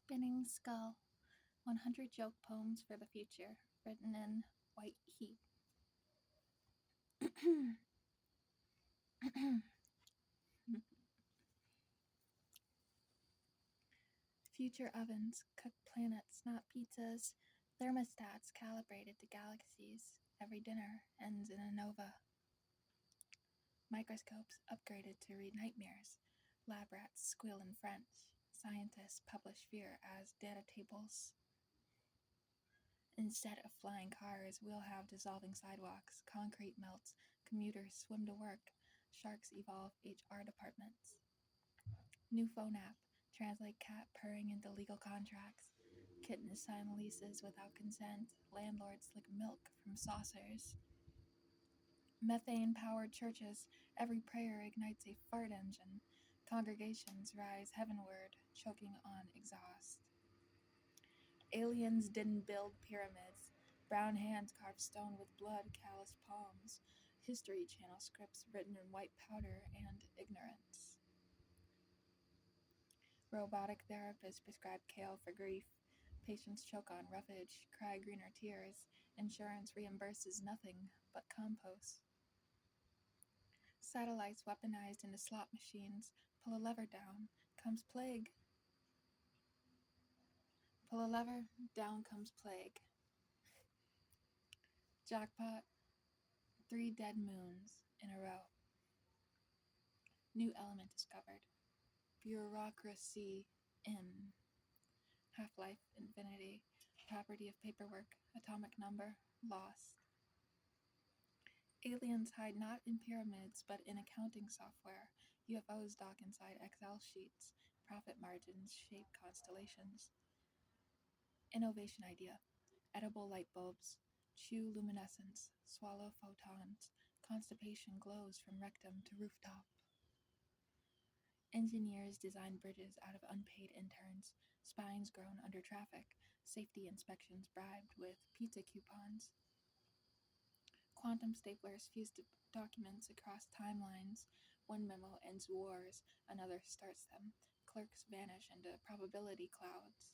Spinning Skull, 100 Joke Poems for the Future, written in white heat. Future ovens cook planets, not pizzas. Thermostats calibrated to galaxies. Every dinner ends in a nova. Microscopes upgraded to read nightmares. Lab rats squeal in French. Scientists publish fear as data tables. Instead of flying cars, we'll have dissolving sidewalks, concrete melts, commuters swim to work, sharks evolve HR departments. New phone app, translate cat purring into legal contracts. Kittens sign leases without consent. Landlords lick milk from saucers. Methane-powered churches, every prayer ignites a fart engine. Congregations rise heavenward, choking on exhaust. Aliens didn't build pyramids. Brown hands carved stone with blood, calloused palms. History Channel scripts written in white powder and ignorance. Robotic therapists prescribe kale for grief. Patients choke on roughage, cry greener tears. Insurance reimburses nothing but compost. Satellites weaponized into slot machines. Pull a lever down, comes plague. Pull a lever, down comes plague. Jackpot, 3 dead moons in a row. New element discovered. Bureaucracy in. Half-life, infinity. Property of paperwork, atomic number, lost. Aliens hide not in pyramids, but in accounting software. UFOs dock inside Excel sheets. Profit margins shape constellations. Innovation idea. Edible light bulbs. Chew luminescence. Swallow photons. Constipation glows from rectum to rooftop. Engineers design bridges out of unpaid interns. Spines grown under traffic. Safety inspections bribed with pizza coupons. Quantum staplers fuse documents across timelines. One memo ends wars, another starts them. Clerks vanish into probability clouds.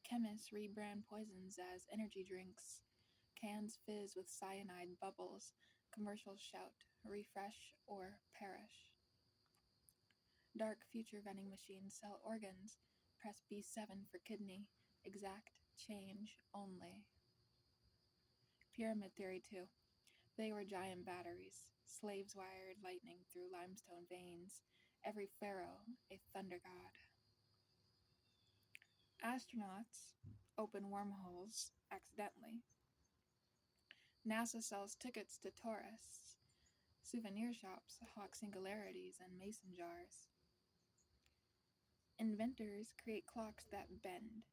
Chemists rebrand poisons as energy drinks. Cans fizz with cyanide bubbles. Commercials shout, refresh or perish. Dark future vending machines sell organs. Press B7 for kidney. Exact change only. Pyramid theory 2. They were giant batteries. Slaves wired lightning through limestone veins. Every pharaoh a thunder god. Astronauts open wormholes accidentally. NASA sells tickets to tourists. Souvenir shops hawk singularities and mason jars. Inventors create clocks that bend,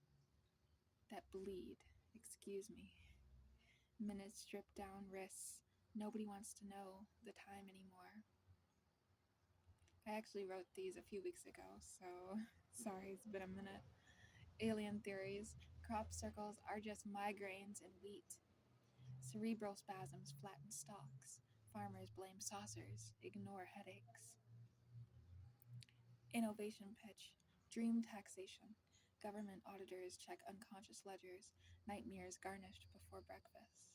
that bleed. Excuse me. Minutes strip down wrists. Nobody wants to know the time anymore. I actually wrote these a few weeks ago, so sorry, it's been a minute. Alien theories. Crop circles are just migraines in wheat. Cerebral spasms flatten stalks. Farmers blame saucers, ignore headaches. Innovation pitch. Dream taxation. Government auditors check unconscious ledgers. Nightmares garnished before breakfast.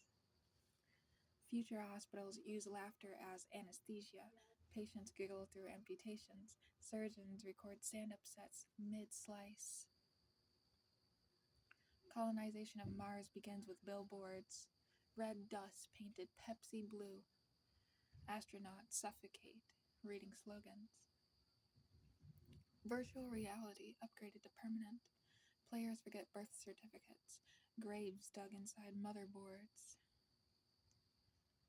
Future hospitals use laughter as anesthesia. Patients giggle through amputations. Surgeons record stand-up sets mid-slice. Colonization of Mars begins with billboards. Red dust painted Pepsi blue. Astronauts suffocate, reading slogans. Virtual reality upgraded to permanent. Players forget birth certificates. Graves dug inside motherboards.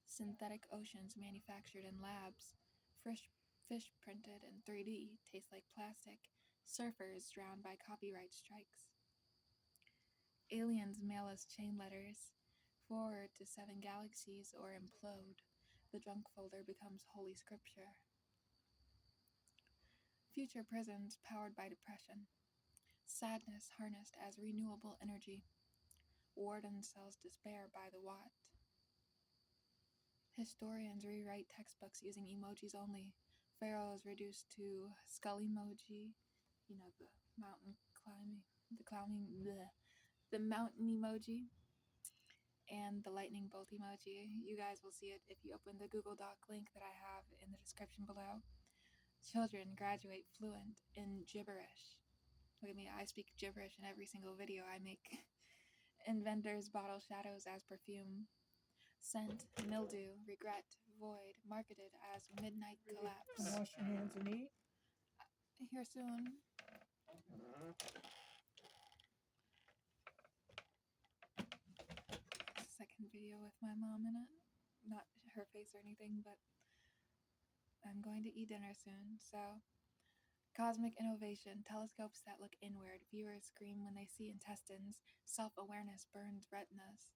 Synthetic oceans manufactured in labs. Fish printed in 3D taste like plastic. Surfers drowned by copyright strikes. Aliens mail us chain letters. Forward to 7 galaxies or implode. The junk folder becomes holy scripture. Future prisons powered by depression. Sadness harnessed as renewable energy. Warden sells despair by the watt. Historians rewrite textbooks using emojis only. Pharaohs reduced to skull emoji. You know, the mountain climbing, the mountain emoji, and the lightning bolt emoji. You guys will see it if you open the Google Doc link that I have in the description below. Children graduate fluent in gibberish. Look at me, I speak gibberish in every single video I make. Inventors bottle shadows as perfume. Scent, mildew, regret, void, marketed as midnight collapse. Wash your hands and eat. Here soon. Second video with my mom in it. Not her face or anything, but I'm going to eat dinner soon, so. Cosmic innovation, telescopes that look inward. Viewers scream when they see intestines. Self-awareness burns retinas.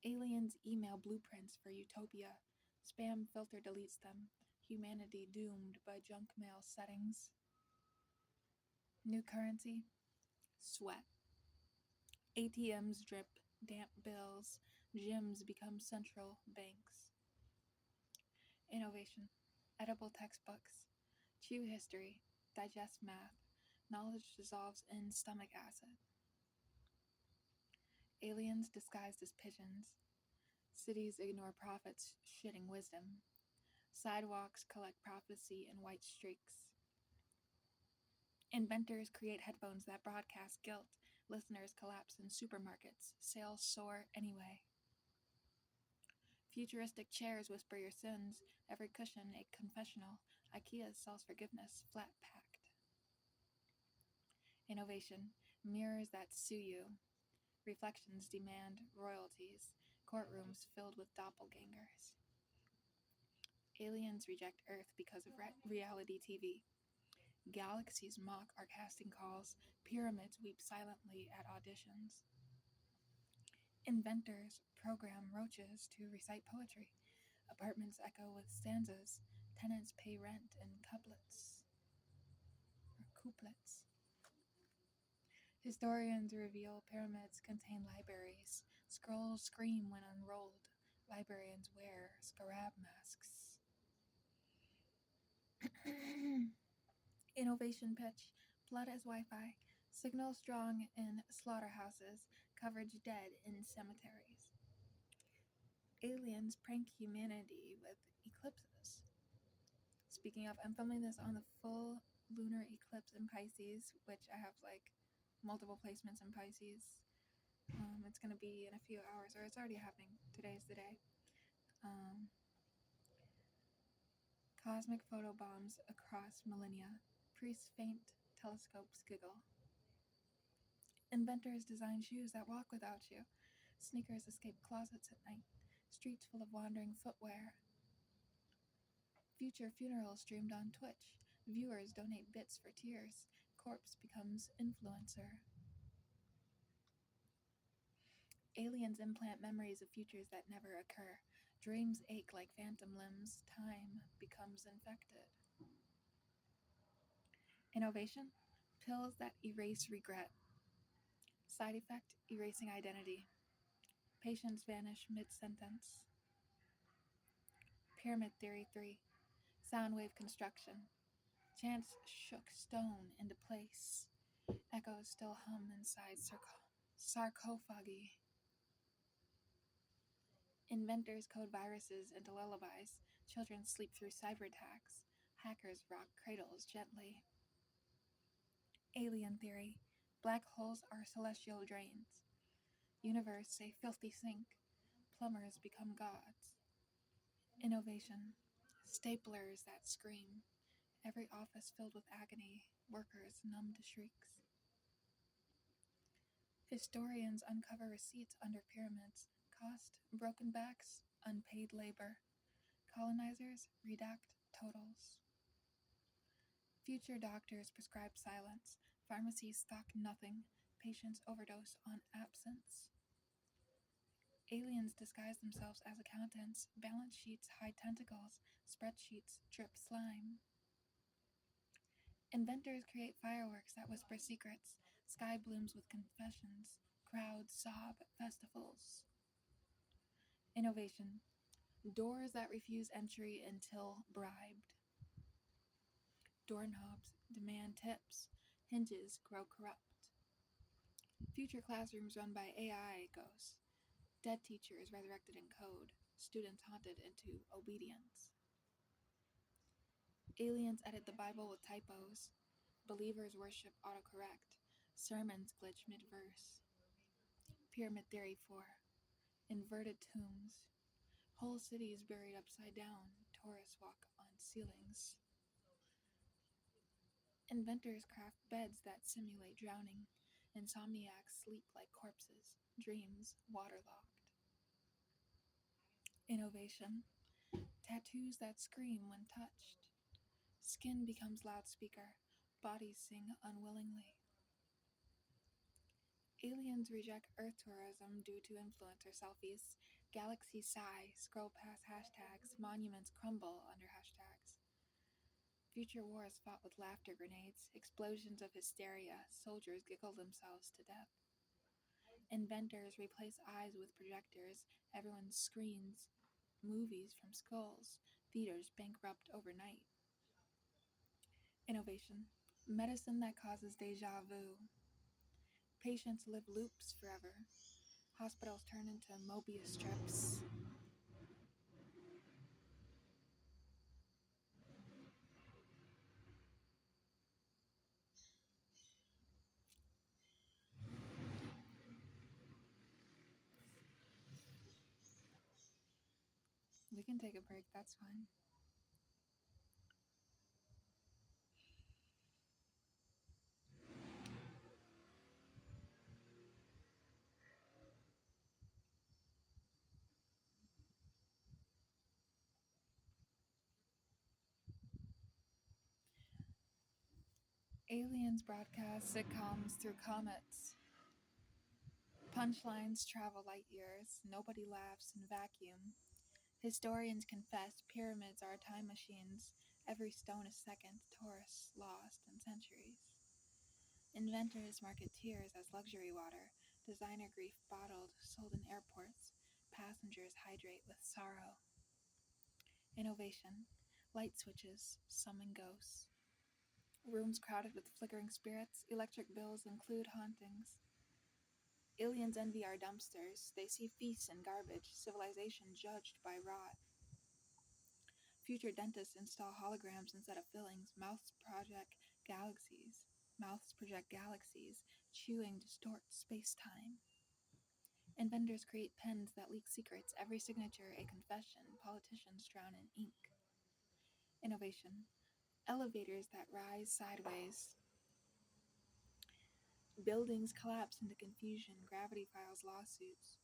Aliens email blueprints for utopia. Spam filter deletes them. Humanity doomed by junk mail settings. New currency? Sweat. ATMs drip damp bills. Gyms become central banks. Innovation. Edible textbooks. Chew history. Digest math. Knowledge dissolves in stomach acid. Aliens disguised as pigeons. Cities ignore prophets shitting wisdom. Sidewalks collect prophecy in white streaks. Inventors create headphones that broadcast guilt. Listeners collapse in supermarkets. Sales soar anyway. Futuristic chairs whisper your sins. Every cushion a confessional. IKEA sells forgiveness, flat packed. Innovation. Mirrors that sue you. Reflections demand royalties. Courtrooms filled with doppelgangers. Aliens reject Earth because of reality TV. Galaxies mock our casting calls. Pyramids weep silently at auditions. Inventors program roaches to recite poetry. Apartments echo with stanzas. Tenants pay rent in couplets. Historians reveal pyramids contain libraries. Scrolls scream when unrolled. Librarians wear scarab masks. Innovation pitch. Blood as Wi-Fi. Signal strong in slaughterhouses. Coverage dead in cemeteries. Aliens prank humanity with eclipses. Speaking of, I'm filming this on the full lunar eclipse in Pisces, which I have like multiple placements in Pisces. It's going to be in a few hours, or it's already happening. Today's the day. Cosmic photobombs across millennia. Priests faint, telescopes giggle. Inventors design shoes that walk without you. Sneakers escape closets at night. Streets full of wandering footwear. Future funerals streamed on Twitch. Viewers donate bits for tears. Corpse becomes influencer. Aliens implant memories of futures that never occur. Dreams ache like phantom limbs. Time becomes infected. Innovation? Pills that erase regret. Side effect? Erasing identity. Patients vanish mid-sentence. Pyramid Theory 3. Sound wave construction. Chants shook stone into place. Echoes still hum inside sarcophagi. Inventors code viruses into lullabies. Children sleep through cyber attacks. Hackers rock cradles gently. Alien theory. Black holes are celestial drains. Universe a filthy sink. Plumbers become gods. Innovation. Staplers that scream. Every office filled with agony. Workers numb to shrieks. Historians uncover receipts under pyramids. Cost, broken backs, unpaid labor. Colonizers redact totals. Future doctors prescribe silence. Pharmacies stock nothing. Patients overdose on absence. Aliens disguise themselves as accountants. Balance sheets hide tentacles. Spreadsheets drip slime. Inventors create fireworks that whisper secrets. Sky blooms with confessions. Crowds sob at festivals. Innovation. Doors that refuse entry until bribed. Doorknobs demand tips. hinges grow corrupt. Future classrooms run by AI ghosts. Dead teachers resurrected in code. Students haunted into obedience. Aliens edit the Bible with typos. Believers worship autocorrect. Sermons glitch mid verse. Pyramid Theory 4. Inverted tombs. Whole cities buried upside down. Tourists walk on ceilings. Inventors craft beds that simulate drowning. Insomniacs sleep like corpses. Dreams waterlogged. Innovation. Tattoos that scream when touched. Skin becomes loudspeaker. Bodies sing unwillingly. Aliens reject Earth tourism due to influencer selfies. Galaxies sigh, scroll past hashtags. Monuments crumble under hashtags. Future wars fought with laughter grenades. Explosions of hysteria. Soldiers giggle themselves to death. Inventors replace eyes with projectors. Everyone screens movies from skulls. Theaters bankrupt overnight. Innovation. Medicine that causes deja vu. Patients live loops forever. Hospitals turn into Mobius strips. We can take a break, that's fine. Aliens broadcast sitcoms through comets. Punchlines travel light years. Nobody laughs in vacuum. Historians confess pyramids are time machines. Every stone is second. Tourists lost in centuries. Inventors market tears as luxury water. Designer grief bottled, sold in airports. Passengers hydrate with sorrow. Innovation. Light switches summon ghosts. Rooms crowded with flickering spirits. Electric bills include hauntings. Aliens envy our dumpsters. They see feasts and garbage. Civilization judged by rot. Future dentists install holograms instead of fillings. Mouths project galaxies. Chewing distorts space-time. Inventors create pens that leak secrets. Every signature a confession. Politicians drown in ink. Innovation. Elevators that rise sideways. Buildings collapse into confusion. Gravity files lawsuits.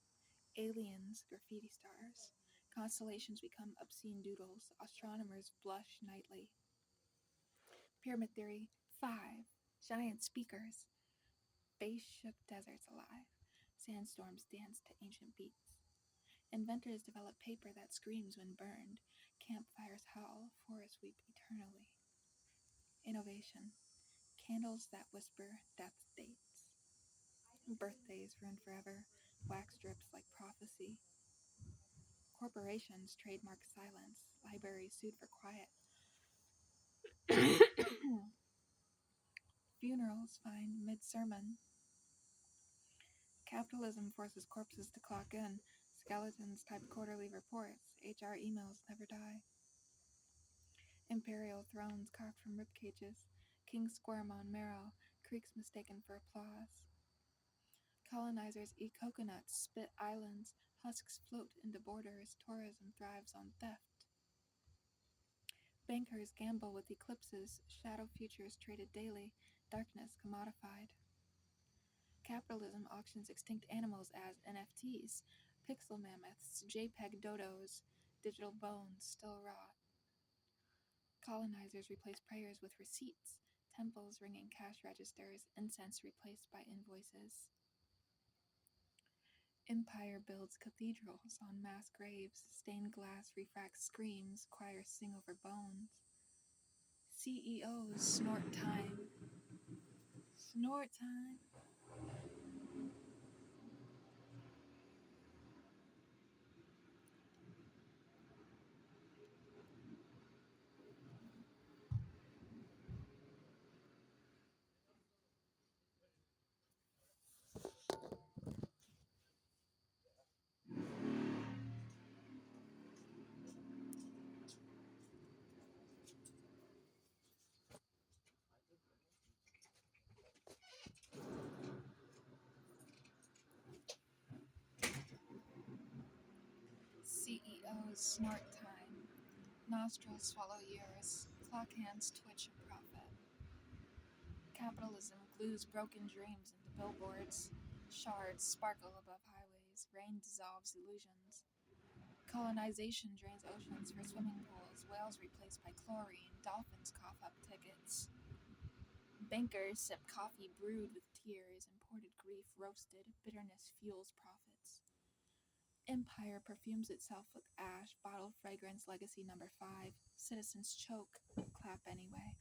Aliens, graffiti stars. Constellations become obscene doodles. Astronomers blush nightly. Pyramid Theory 5. Giant speakers. Bass shook deserts alive. Sandstorms dance to ancient beats. Inventors develop paper that screams when burned. Campfires howl. Forests weep eternally. Innovation. Candles that whisper death dates. Birthdays ruined forever. Wax drips like prophecy. Corporations trademark silence. Libraries sued for quiet. Funerals find mid-sermon. Capitalism forces corpses to clock in. Skeletons type quarterly reports. HR emails never die. Imperial thrones carved from rib cages. Kings squirm on marrow. Creeks mistaken for applause. Colonizers eat coconuts, spit islands. Husks float into borders. Tourism thrives on theft. Bankers gamble with eclipses. Shadow futures traded daily. Darkness commodified. Capitalism auctions extinct animals as NFTs. Pixel mammoths, JPEG dodos, digital bones still rot. Colonizers replace prayers with receipts. Temples ringing cash registers. Incense replaced by invoices. Empire builds cathedrals on mass graves. Stained glass refracts screams. Choirs sing over bones. CEOs snort time. Snort time. snort time. Nostrils swallow years. Clock hands twitch a profit. Capitalism glues broken dreams into billboards. Shards sparkle above highways. Rain dissolves illusions. Colonization drains oceans for swimming pools. Whales replaced by chlorine. Dolphins cough up tickets. Bankers sip coffee brewed with tears. Imported grief roasted. Bitterness fuels profits. Empire perfumes itself with ash. Bottled fragrance legacy number 5. Citizens choke. Clap anyway.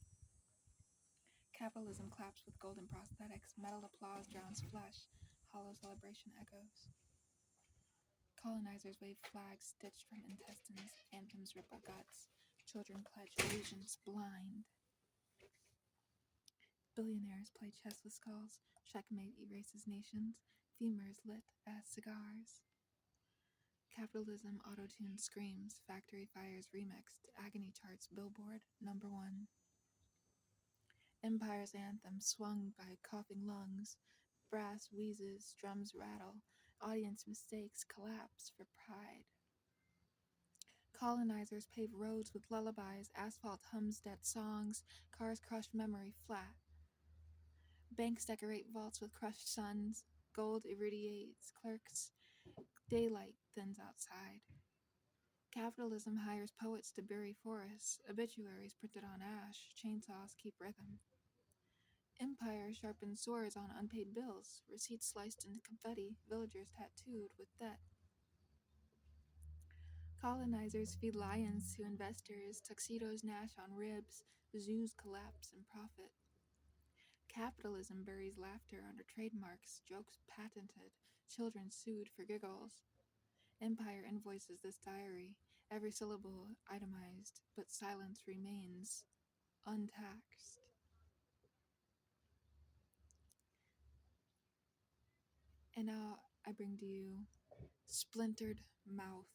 Capitalism claps with golden prosthetics. Metal applause drowns flesh. Hollow celebration echoes. Colonizers wave flags stitched from intestines. Anthems ripple guts. Children pledge allegiance blind. Billionaires play chess with skulls. Checkmate erases nations. Femurs lit as cigars. Capitalism auto-tuned screams. Factory fires remixed. Agony charts billboard number 1. Empire's anthem swung by coughing lungs. Brass wheezes, drums rattle. Audience mistakes collapse for pride. Colonizers pave roads with lullabies. Asphalt hums dead songs. Cars crush memory flat. Banks decorate vaults with crushed suns. Gold irradiates clerks. Daylight thins outside. Capitalism hires poets to bury forests. Obituaries printed on ash. Chainsaws keep rhythm. Empire sharpens swords on unpaid bills. Receipts sliced into confetti. Villagers tattooed with debt. Colonizers feed lions to investors. Tuxedos gnash on ribs. Zoos collapse in profit. Capitalism buries laughter under trademarks. Jokes patented. Children sued for giggles. Empire invoices this diary. Every syllable itemized, but silence remains untaxed. And now I bring to you Splintered Mouth.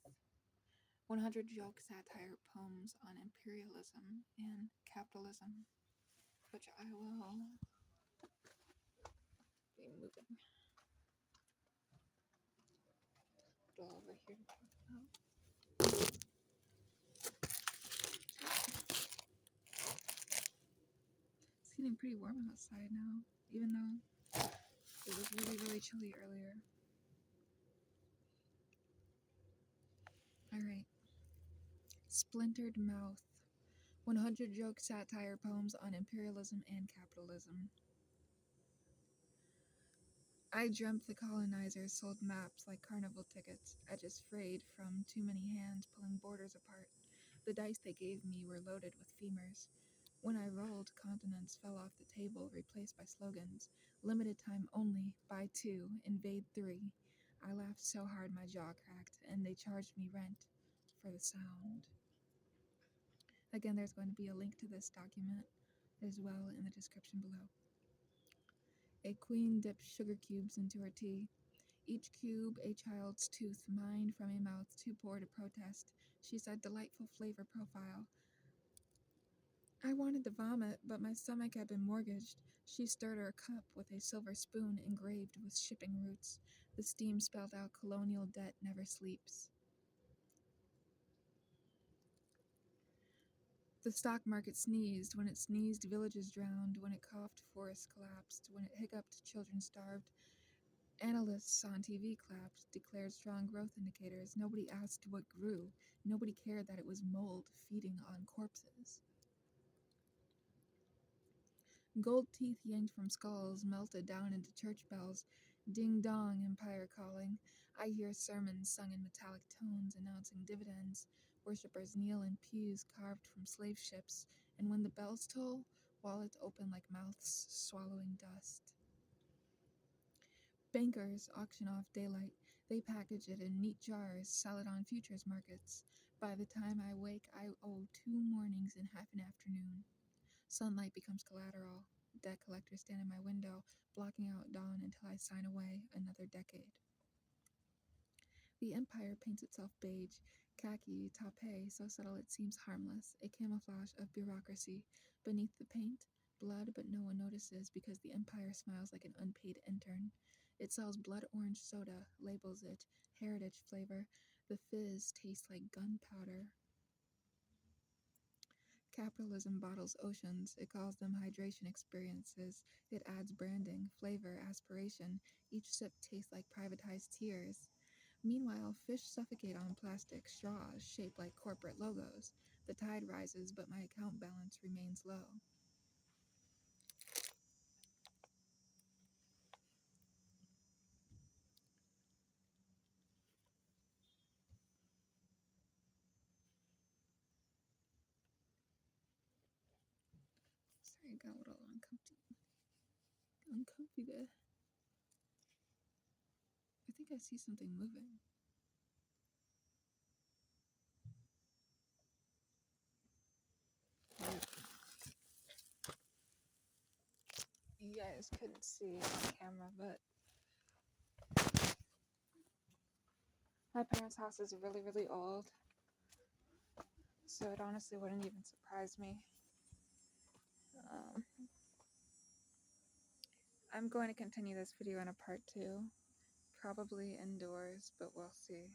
100 joke satire poems on imperialism and capitalism, which I will be moving it all over here to talk about. It's getting pretty warm outside now, even though it was really, really chilly earlier. Alright. Splintered Mouth. 100 joke satire poems on imperialism and capitalism. I dreamt the colonizers sold maps like carnival tickets, edges frayed from too many hands pulling borders apart. The dice they gave me were loaded with femurs. When I rolled, continents fell off the table, replaced by slogans. Limited time only, buy 2, invade 3. I laughed so hard my jaw cracked, and they charged me rent for the sound. Again, there's going to be a link to this document as well in the description below. A queen dipped sugar cubes into her tea. Each cube a child's tooth, mined from a mouth too poor to protest. She said delightful flavor profile. I wanted to vomit, but my stomach had been mortgaged. She stirred her cup with a silver spoon engraved with shipping routes. The steam spelled out colonial debt never sleeps. The stock market sneezed. When it sneezed, villages drowned. When it coughed, forests collapsed. When it hiccuped, children starved. Analysts on TV clapped, declared strong growth indicators. Nobody asked what grew. Nobody cared that it was mold feeding on corpses. Gold teeth yanked from skulls melted down into church bells. Ding dong, empire calling. I hear sermons sung in metallic tones announcing dividends. Worshippers kneel in pews carved from slave ships, and when the bells toll, wallets open like mouths swallowing dust. Bankers auction off daylight. They package it in neat jars, sell it on futures markets. By the time I wake, I owe 2 mornings and half an afternoon. Sunlight becomes collateral. Debt collectors stand in my window, blocking out dawn until I sign away another decade. The empire paints itself beige, khaki, taupe, so subtle it seems harmless, a camouflage of bureaucracy. Beneath the paint, blood, but no one notices because the empire smiles like an unpaid intern. It sells blood orange soda, labels it heritage flavor. The fizz tastes like gunpowder. Capitalism bottles oceans. It calls them hydration experiences. It adds branding, flavor, aspiration. Each sip tastes like privatized tears. Meanwhile, fish suffocate on plastic straws shaped like corporate logos. The tide rises, but my account balance remains low. Sorry, I got a little uncomfy there. I think I see something moving. You guys couldn't see on camera, but my parents' house is really, really old, so it honestly wouldn't even surprise me. I'm going to continue this video in a part 2, probably indoors, but we'll see.